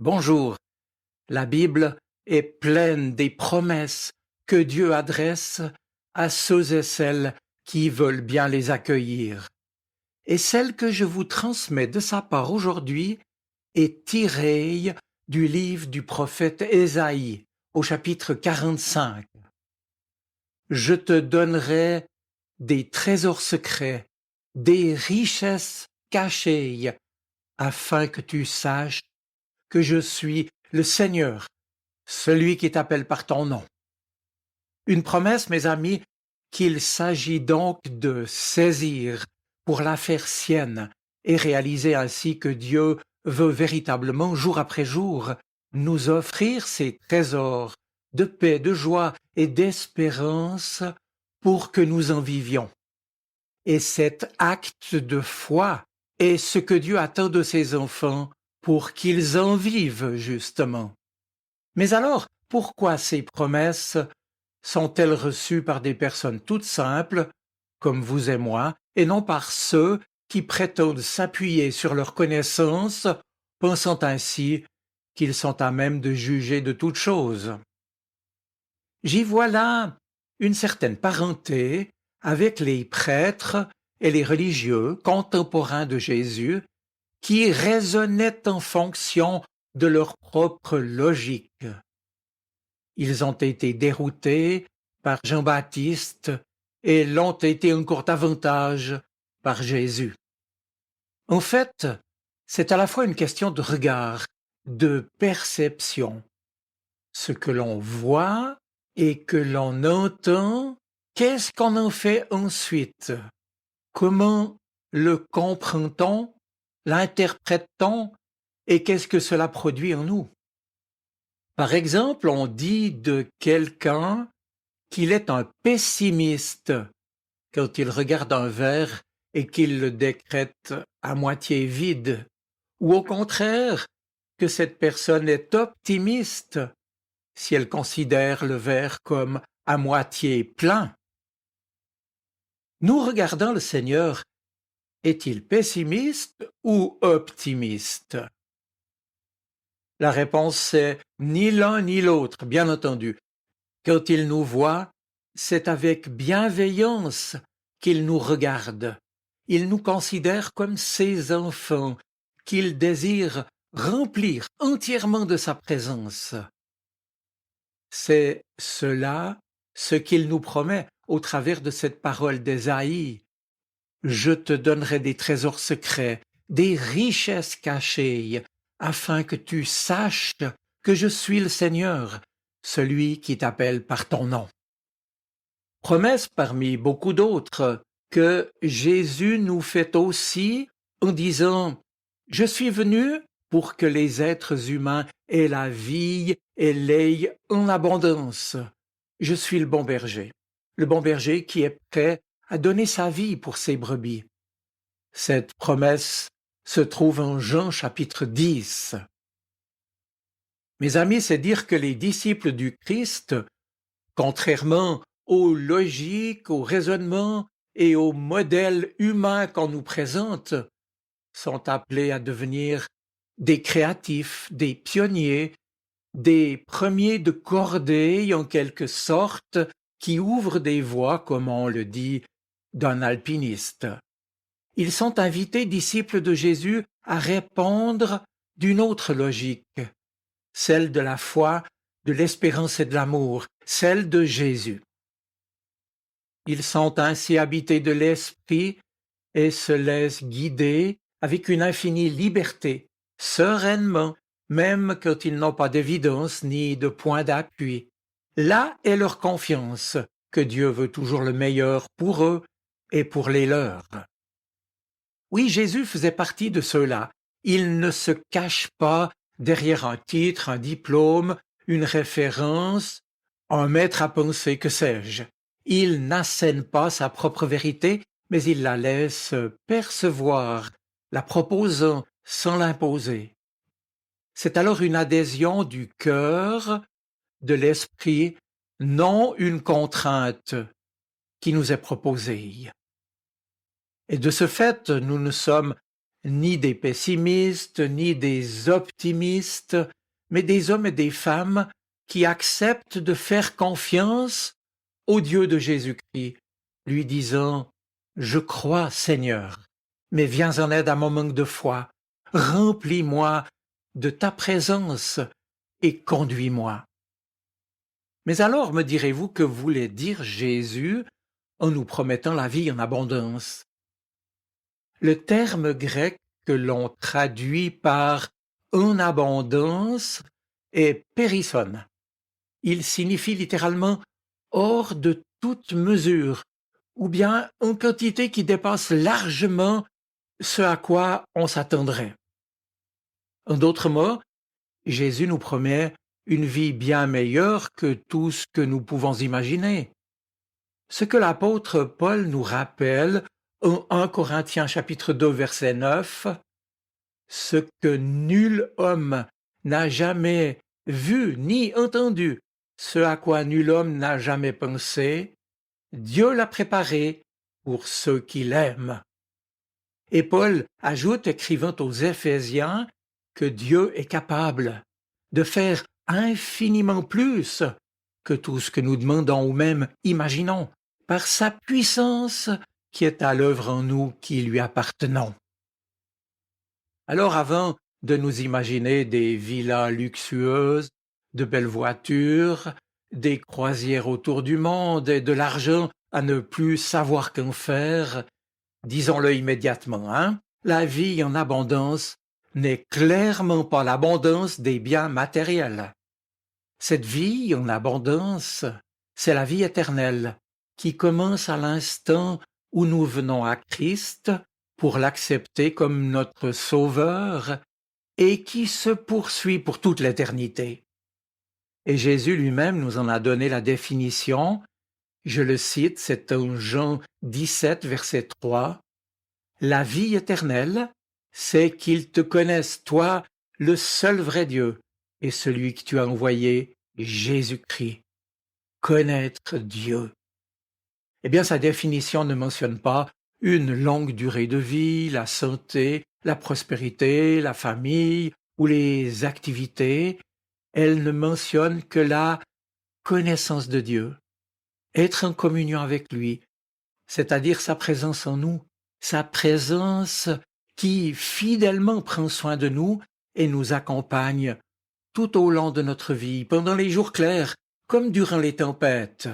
Bonjour. La Bible est pleine des promesses que Dieu adresse à ceux et celles qui veulent bien les accueillir. Et celle que je vous transmets de sa part aujourd'hui est tirée du livre du prophète Ésaïe, au chapitre 45. Je te donnerai des trésors secrets, des richesses cachées, afin que tu saches que je suis le Seigneur, celui qui t'appelle par ton nom. Une promesse, mes amis, qu'il s'agit donc de saisir pour la faire sienne et réaliser ainsi que Dieu veut véritablement, jour après jour, nous offrir ses trésors de paix, de joie et d'espérance pour que nous en vivions. Et cet acte de foi est ce que Dieu attend de ses enfants pour qu'ils en vivent justement. Mais alors, pourquoi ces promesses sont-elles reçues par des personnes toutes simples, comme vous et moi, et non par ceux qui prétendent s'appuyer sur leurs connaissances, pensant ainsi qu'ils sont à même de juger de toutes choses? J'y vois là une certaine parenté avec les prêtres et les religieux contemporains de Jésus qui raisonnaient en fonction de leur propre logique. Ils ont été déroutés par Jean-Baptiste et l'ont été encore davantage par Jésus. En fait, c'est à la fois une question de regard, de perception. Ce que l'on voit et que l'on entend, qu'est-ce qu'on en fait ensuite? Comment le comprend-on, l'interprète-t-on et qu'est-ce que cela produit en nous? Par exemple, on dit de quelqu'un qu'il est un pessimiste quand il regarde un verre et qu'il le décrète à moitié vide, ou au contraire, que cette personne est optimiste si elle considère le verre comme à moitié plein. Nous regardant le Seigneur, est-il pessimiste ou optimiste? La réponse est ni l'un ni l'autre, bien entendu. Quand il nous voit, c'est avec bienveillance qu'il nous regarde. Il nous considère comme ses enfants, qu'il désire remplir entièrement de sa présence. C'est cela ce qu'il nous promet au travers de cette parole d'Ésaïe. Je te donnerai des trésors secrets, des richesses cachées, afin que tu saches que je suis le Seigneur, celui qui t'appelle par ton nom. Promesse parmi beaucoup d'autres que Jésus nous fait aussi en disant « Je suis venu pour que les êtres humains aient la vie et l'aient en abondance. Je suis le bon berger qui est prêt à donner sa vie pour ses brebis. » Cette promesse se trouve en Jean chapitre 10. Mes amis, c'est dire que les disciples du Christ, contrairement aux logiques, aux raisonnements et aux modèles humains qu'on nous présente, sont appelés à devenir des créatifs, des pionniers, des premiers de cordée en quelque sorte, qui ouvrent des voies, comme on le dit, d'un alpiniste. Ils sont invités, disciples de Jésus, à répondre d'une autre logique, celle de la foi, de l'espérance et de l'amour, celle de Jésus. Ils sont ainsi habités de l'esprit et se laissent guider avec une infinie liberté, sereinement, même quand ils n'ont pas d'évidence ni de point d'appui. Là est leur confiance que Dieu veut toujours le meilleur pour eux et pour les leurs. Oui, Jésus faisait partie de ceux-là. Il ne se cache pas derrière un titre, un diplôme, une référence, un maître à penser, que sais-je. Il n'assène pas sa propre vérité, mais il la laisse percevoir, la proposant sans l'imposer. C'est alors une adhésion du cœur, de l'esprit, non une contrainte qui nous est proposée. Et de ce fait, nous ne sommes ni des pessimistes, ni des optimistes, mais des hommes et des femmes qui acceptent de faire confiance au Dieu de Jésus-Christ, lui disant « Je crois, Seigneur, mais viens en aide à mon manque de foi. Remplis-moi de ta présence et conduis-moi. » Mais alors, me direz-vous, que voulait dire Jésus en nous promettant la vie en abondance? Le terme grec que l'on traduit par en abondance est périsson. Il signifie littéralement hors de toute mesure, ou bien en quantité qui dépasse largement ce à quoi on s'attendrait. En d'autres mots, Jésus nous promet une vie bien meilleure que tout ce que nous pouvons imaginer. Ce que l'apôtre Paul nous rappelle en 1 Corinthiens chapitre 2 verset 9, « Ce que nul homme n'a jamais vu ni entendu, ce à quoi nul homme n'a jamais pensé, Dieu l'a préparé pour ceux qui l'aiment. » Et Paul ajoute, écrivant aux Éphésiens, que Dieu est capable de faire infiniment plus que tout ce que nous demandons ou même imaginons, par sa puissance qui est à l'œuvre en nous qui lui appartenons. Alors avant de nous imaginer des villas luxueuses, de belles voitures, des croisières autour du monde et de l'argent à ne plus savoir qu'en faire, disons-le immédiatement, la vie en abondance n'est clairement pas l'abondance des biens matériels. Cette vie en abondance, c'est la vie éternelle qui commence à l'instant où nous venons à Christ pour l'accepter comme notre Sauveur et qui se poursuit pour toute l'éternité. Et Jésus lui-même nous en a donné la définition. Je le cite, c'est en Jean 17, verset 3. « La vie éternelle, c'est qu'ils te connaissent, toi, le seul vrai Dieu, et celui que tu as envoyé, Jésus-Christ. » Connaître Dieu. Eh bien, sa définition ne mentionne pas une longue durée de vie, la santé, la prospérité, la famille ou les activités. Elle ne mentionne que la connaissance de Dieu, être en communion avec lui, c'est-à-dire sa présence en nous, sa présence qui fidèlement prend soin de nous et nous accompagne tout au long de notre vie, pendant les jours clairs comme durant les tempêtes.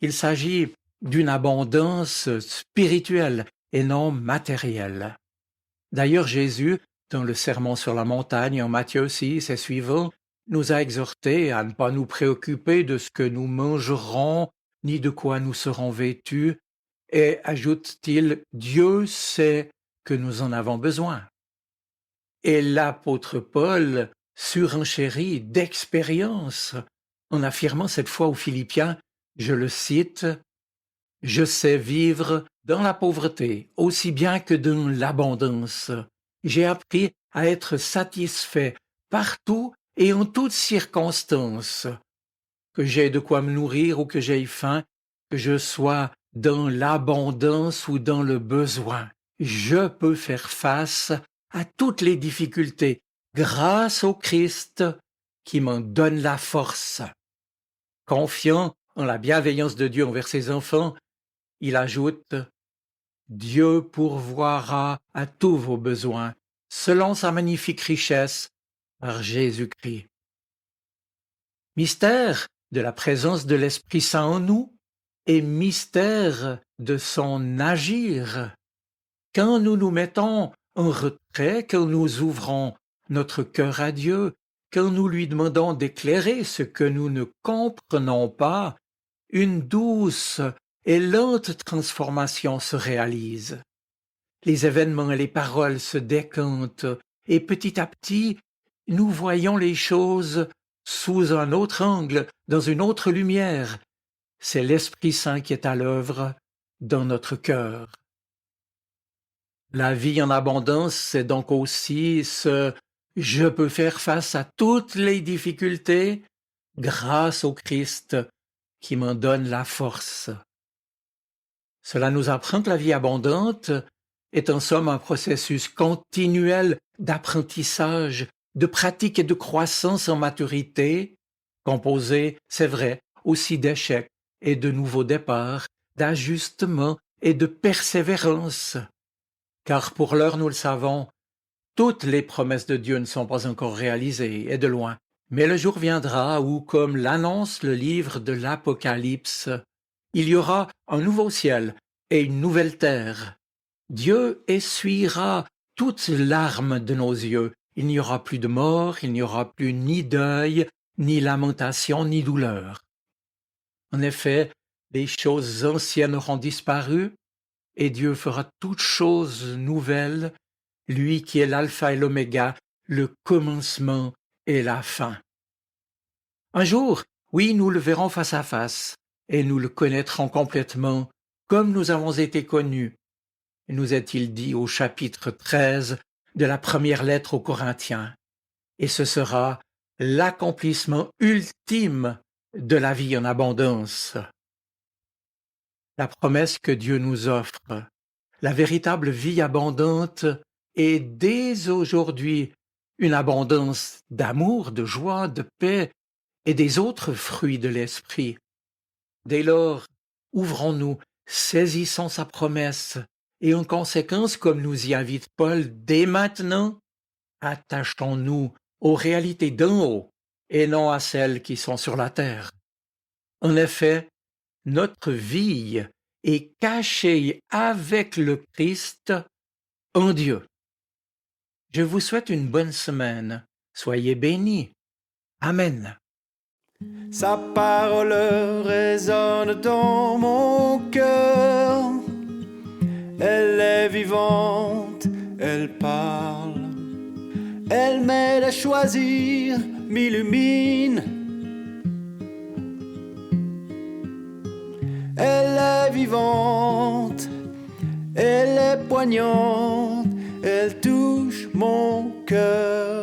Il s'agit d'une abondance spirituelle et non matérielle. D'ailleurs, Jésus, dans le Sermon sur la montagne en Matthieu 6 et suivant, nous a exhortés à ne pas nous préoccuper de ce que nous mangerons, ni de quoi nous serons vêtus, et ajoute-t-il, Dieu sait que nous en avons besoin. Et l'apôtre Paul surenchérit d'expérience en affirmant cette fois aux Philippiens, je le cite, « Je sais vivre dans la pauvreté aussi bien que dans l'abondance. J'ai appris à être satisfait partout et en toutes circonstances. Que j'aie de quoi me nourrir ou que j'aie faim, que je sois dans l'abondance ou dans le besoin. Je peux faire face à toutes les difficultés grâce au Christ qui m'en donne la force. » Confiant en la bienveillance de Dieu envers ses enfants, il ajoute « Dieu pourvoira à tous vos besoins, selon sa magnifique richesse, par Jésus-Christ. » Mystère de la présence de l'Esprit Saint en nous et mystère de son agir. Quand nous nous mettons en retrait, quand nous ouvrons notre cœur à Dieu, quand nous lui demandons d'éclairer ce que nous ne comprenons pas, une douce et lente transformation se réalise. Les événements et les paroles se décantent et petit à petit, nous voyons les choses sous un autre angle, dans une autre lumière. C'est l'Esprit Saint qui est à l'œuvre dans notre cœur. La vie en abondance, c'est donc aussi ce « je peux faire face à toutes les difficultés grâce au Christ qui m'en donne la force ». Cela nous apprend que la vie abondante est en somme un processus continuel d'apprentissage, de pratique et de croissance en maturité, composé, c'est vrai, aussi d'échecs et de nouveaux départs, d'ajustements et de persévérance. Car pour l'heure, nous le savons, toutes les promesses de Dieu ne sont pas encore réalisées, et de loin. Mais le jour viendra où, comme l'annonce le livre de l'Apocalypse, il y aura un nouveau ciel et une nouvelle terre. Dieu essuiera toutes larmes de nos yeux. Il n'y aura plus de mort, il n'y aura plus ni deuil, ni lamentation, ni douleur. En effet, les choses anciennes auront disparu, et Dieu fera toutes choses nouvelles, lui qui est l'alpha et l'oméga, le commencement et la fin. Un jour, oui, nous le verrons face à face, et nous le connaîtrons complètement, comme nous avons été connus, nous est-il dit au chapitre 13 de la première lettre aux Corinthiens. Et ce sera l'accomplissement ultime de la vie en abondance. La promesse que Dieu nous offre, la véritable vie abondante, est dès aujourd'hui une abondance d'amour, de joie, de paix et des autres fruits de l'esprit. Dès lors, ouvrons-nous, saisissons sa promesse, et en conséquence, comme nous y invite Paul dès maintenant, attachons-nous aux réalités d'en haut et non à celles qui sont sur la terre. En effet, notre vie est cachée avec le Christ en Dieu. Je vous souhaite une bonne semaine. Soyez bénis. Amen. Sa parole résonne dans mon cœur. Elle est vivante, elle parle. Elle m'aide à choisir, m'illumine. Elle est vivante, elle est poignante, elle touche mon cœur.